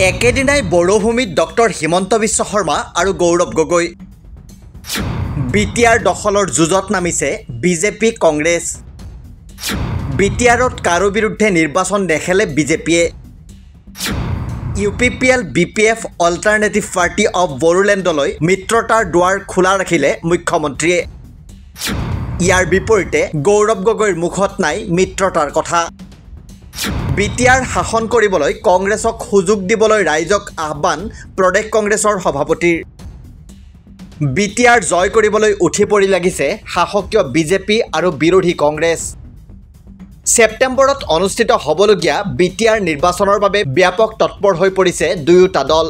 একেদিনাই বড়োভূমিত ডক্টৰ হিমন্ত বিশ্ব শৰ্মা আৰু গৌৰৱ গগৈ। বিটিআৰ দখলৰ যুঁজত নামিছে বিজেপি কংগ্ৰেছ। বিটিআৰত কাৰো বিৰুদ্ধে নিৰ্বাচন নেখেলে বিজেপিয়ে। UPPL BPF অল্টাৰনেটিভ পাৰ্টি অৱ বড়োলেণ্ডলৈ মিত্ৰতাৰ দুৱাৰ খোলা ৰাখিলে মুখ্যমন্ত্ৰীয়ে। ইয়াৰ বিপৰীতে গৌৰৱ গগৈৰ মুখত নাই মিত্ৰতাৰ কথা। বিটিআৰ শাসন কৰিবলৈ কংগ্ৰেছক সুযোগ দিবলৈ ৰাইজক আহ্বান প্ৰদেশ কংগ্ৰেছৰ সভাপতিৰ। বিটিআৰ জয় কৰিবলৈ উঠি পৰি লাগিছে শাসকীয় বিজেপি আৰু বিৰোধী কংগ্ৰেছ। ছেপ্টেম্বৰত অনুষ্ঠিত হ'বলগীয়া বিটিআৰ নিৰ্বাচনৰ বাবে ব্যাপক তৎপৰ হৈ পৰিছে দুয়োটা দল।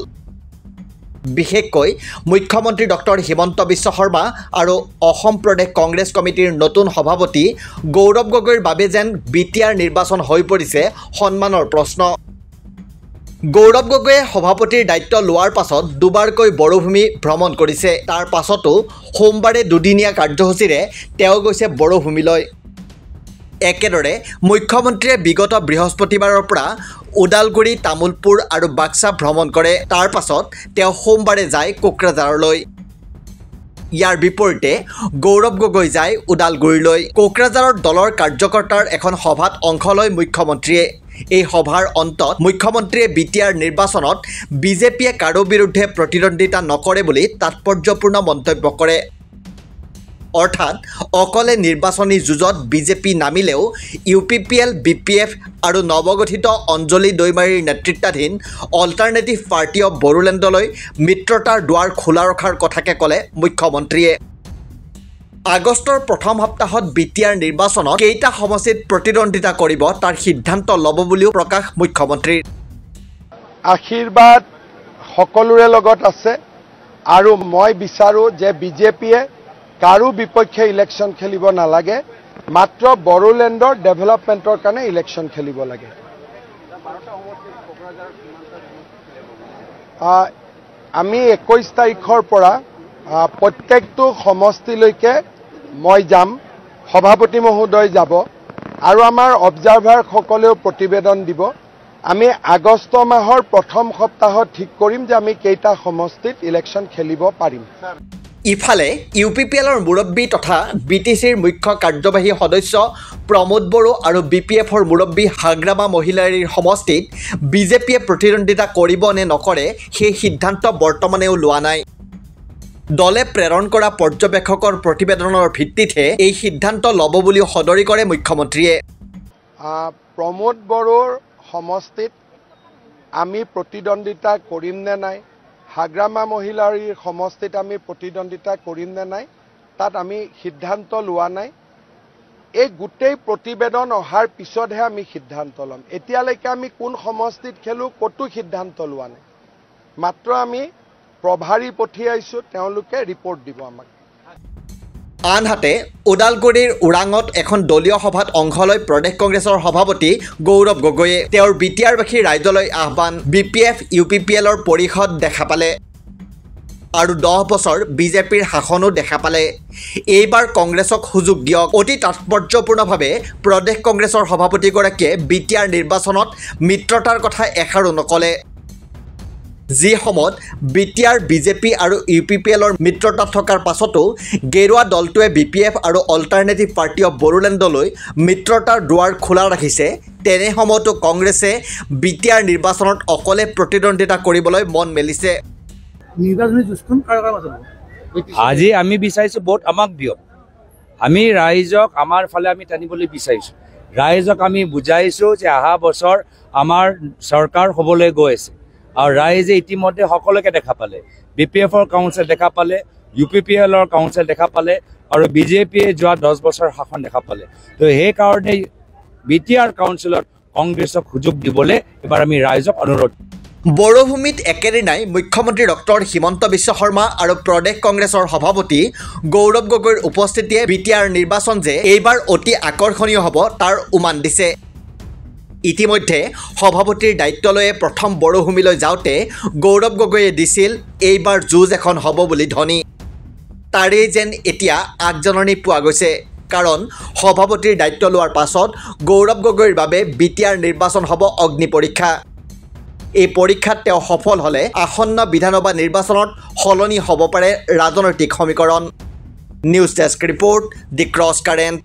বিশেষকৈ মুখ্যমন্ত্ৰী ডক্টৰ হিমন্ত বিশ্ব শৰ্মা আৰু অসম প্ৰদেশ কংগ্ৰেছ কমিটিৰ নতুন সভাপতি গৌৰৱ গগৈৰ বাবে যেন বিটিআৰ নিৰ্বাচন হৈ পৰিছে সন্মানৰ প্ৰশ্ন। গৌৰৱ গগৈয়ে সভাপতিৰ দায়িত্ব লোৱাৰ পাছত দুবাৰকৈ বড়োভূমি ভ্ৰমণ কৰিছে। তাৰ পাছতো সোমবাৰে দুদিনীয়া কাৰ্যসূচীৰে তেওঁ গৈছে বড়োভূমিলৈ। একেদৰে মুখ্যমন্ত্ৰীয়ে বিগত বৃহস্পতিবাৰৰ পৰা ওদালগুৰি, তামুলপুৰ আৰু বাক্সা ভ্ৰমণ কৰে। তাৰ পাছত তেওঁ সোমবাৰে যায় কোকৰাঝাৰলৈ। ইয়াৰ বিপৰীতে গৌৰৱ গগৈ যায় ওদালগুৰিলৈ। কোকৰাঝাৰত দলৰ কাৰ্যকৰ্তাৰ এখন সভাত অংশ লয় মুখ্যমন্ত্ৰীয়ে। এই সভাৰ অন্তত মুখ্যমন্ত্ৰীয়ে বিটিআৰ নিৰ্বাচনত বিজেপিয়ে কাৰো বিৰুদ্ধে প্ৰতিদ্বন্দ্বিতা নকৰে বুলি তাৎপৰ্যপূৰ্ণ মন্তব্য কৰে। অৰ্থাৎ অকলে নিৰ্বাচনী যুঁজত বিজেপি নামিলেও UPPL BPF আৰু নৱগঠিত অঞ্জলি দৈমাৰীৰ নেতৃত্বাধীন অল্টাৰনেটিভ পাৰ্টি অৱ বড়োলেণ্ডলৈ মিত্ৰতাৰ দুৱাৰ খোলা ৰখাৰ কথাকে ক'লে মুখ্যমন্ত্ৰীয়ে। আগষ্টৰ প্ৰথম সপ্তাহত বিটিআৰ নিৰ্বাচনত কেইটা সমষ্টিত প্ৰতিদ্বন্দ্বিতা কৰিব তাৰ সিদ্ধান্ত ল'ব বুলিও প্ৰকাশ মুখ্যমন্ত্ৰীৰ। আশীৰ্বাদ সকলোৰে লগত আছে আৰু মই বিচাৰোঁ যে বিজেপিয়ে কাৰো বিপক্ষে ইলেকশ্যন খেলিব নালাগে, মাত্ৰ বড়োলেণ্ডৰ ডেভেলপমেণ্টৰ কাৰণে ইলেকশ্যন খেলিব লাগে। আমি 21 তাৰিখৰ পৰা প্ৰত্যেকটো সমষ্টিলৈকে মই যাম, সভাপতি মহোদয় যাব আৰু আমাৰ অবজাৰ্ভাৰসকলেও প্ৰতিবেদন দিব। আমি আগষ্ট মাহৰ প্ৰথম সপ্তাহত ঠিক কৰিম যে আমি কেইটা সমষ্টিত ইলেকশ্যন খেলিব পাৰিম। ইফালে UPPLৰ মুৰব্বী তথা BTCৰ মুখ্য কাৰ্যবাহী সদস্য প্ৰমোদ বড়ো আৰু BPFৰ মুৰব্বী হাগ্ৰামা মহিলাৰীৰ সমষ্টিত বিজেপিয়ে প্ৰতিদ্বন্দ্বিতা কৰিব নে নকৰে সেই সিদ্ধান্ত বৰ্তমানেও লোৱা নাই। দলে প্ৰেৰণ কৰা পৰ্যবেক্ষকৰ প্ৰতিবেদনৰ ভিত্তিতহে এই সিদ্ধান্ত ল'ব বুলিও সদৰি কৰে মুখ্যমন্ত্ৰীয়ে। প্ৰমোদ বড়োৰ সমষ্টিত আমি প্ৰতিদ্বন্দ্বিতা কৰিম নে নাই, হাগ্ৰামা মহিলাৰীৰ সমষ্টিত আমি প্ৰতিদ্বন্দ্বিতা কৰিম নে নাই, তাত আমি সিদ্ধান্ত লোৱা নাই। এই গোটেই প্ৰতিবেদন অহাৰ পিছতহে আমি সিদ্ধান্ত ল'ম। এতিয়ালৈকে আমি কোন সমষ্টিত খেলোঁ ক'তো সিদ্ধান্ত লোৱা নাই, মাত্ৰ আমি প্ৰভাৰী পঠিয়াইছোঁ, তেওঁলোকে ৰিপৰ্ট দিব আমাক। আনহাতে ওদালগুৰিৰ ওৰাঙত এখন দলীয় সভাত অংশ লয় প্ৰদেশ কংগ্ৰেছৰ সভাপতি গৌৰৱ গগৈয়ে। তেওঁৰ বিটিআৰবাসী ৰাইজলৈ আহ্বান। BPF UPPLৰ পৰিষদ দেখা পালে আৰু 10 বছৰ বিজেপিৰ শাসনো দেখা পালে। এইবাৰ কংগ্ৰেছক সুযোগ দিয়ক। অতি তাৎপৰ্যপূৰ্ণভাৱে প্ৰদেশ কংগ্ৰেছৰ সভাপতিগৰাকীয়ে বিটিআৰ নিৰ্বাচনত মিত্ৰতাৰ কথা এষাৰো নক'লে। যি সময়ত বিটিআৰ বিজেপি আৰু UPPLৰ মিত্ৰতাত থকাৰ পাছতো গেৰুৱা দলটোৱে BPF আৰু অল্টাৰনেটিভ পাৰ্টি অৱ বড়োলেণ্ডলৈ মিত্ৰতাৰ দুৱাৰ খোলা ৰাখিছে, তেনে সময়তো কংগ্ৰেছে বিটিআৰ নিৰ্বাচনত অকলে প্ৰতিদ্বন্দ্বিতা কৰিবলৈ মন মেলিছে। আজি আমি বিচাৰিছোঁ ভোট আমাক দিয়ক, আমি ৰাইজক আমাৰ ফালে আমি টানিবলৈ বিচাৰিছোঁ। ৰাইজক আমি বুজাইছোঁ যে অহা বছৰ আমাৰ চৰকাৰ হ'বলৈ গৈ আছে আৰু ৰাইজে ইতিমধ্যে সকলোকে দেখা পালে। BPFৰ কাউন্সিল দেখা পালে, UPPLৰ কাউন্সিল দেখা পালে আৰু বিজেপিয়ে যোৱা 10 বছৰ শাসন দেখা পালে। তো সেইকাৰণে বিটিআৰ কাউন্সিলত কংগ্ৰেছক সুযোগ দিবলৈ এবাৰ আমি ৰাইজক অনুৰোধ। বড়োভূমিত একেদিনাই মুখ্যমন্ত্ৰী ডক্টৰ হিমন্ত বিশ্ব শৰ্মা আৰু প্ৰদেশ কংগ্ৰেছৰ সভাপতি গৌৰৱ গগৈৰ উপস্থিতিয়ে বিটিআৰ নিৰ্বাচন যে এইবাৰ অতি আকৰ্ষণীয় হ'ব তাৰ উমান দিছে। ইতিমধ্যে সভাপতিৰ দায়িত্ব লৈয়ে প্ৰথম বড়োভূমিলৈ যাওঁতে গৌৰৱ গগৈয়ে দিছিল এইবাৰ যুঁজ এখন হ'ব বুলি ধ্বনি। তাৰেই যেন এতিয়া আগজাননী পোৱা গৈছে, কাৰণ সভাপতিৰ দায়িত্ব লোৱাৰ পাছত গৌৰৱ গগৈৰ বাবে বিটিআৰ নিৰ্বাচন হ'ব অগ্নি পৰীক্ষা। এই পৰীক্ষাত তেওঁ সফল হ'লে আসন্ন বিধানসভা নিৰ্বাচনত সলনি হ'ব পাৰে ৰাজনৈতিক সমীকৰণ। নিউজ ডেস্ক ৰিপৰ্ট, দি ক্ৰছ কাৰেণ্ট।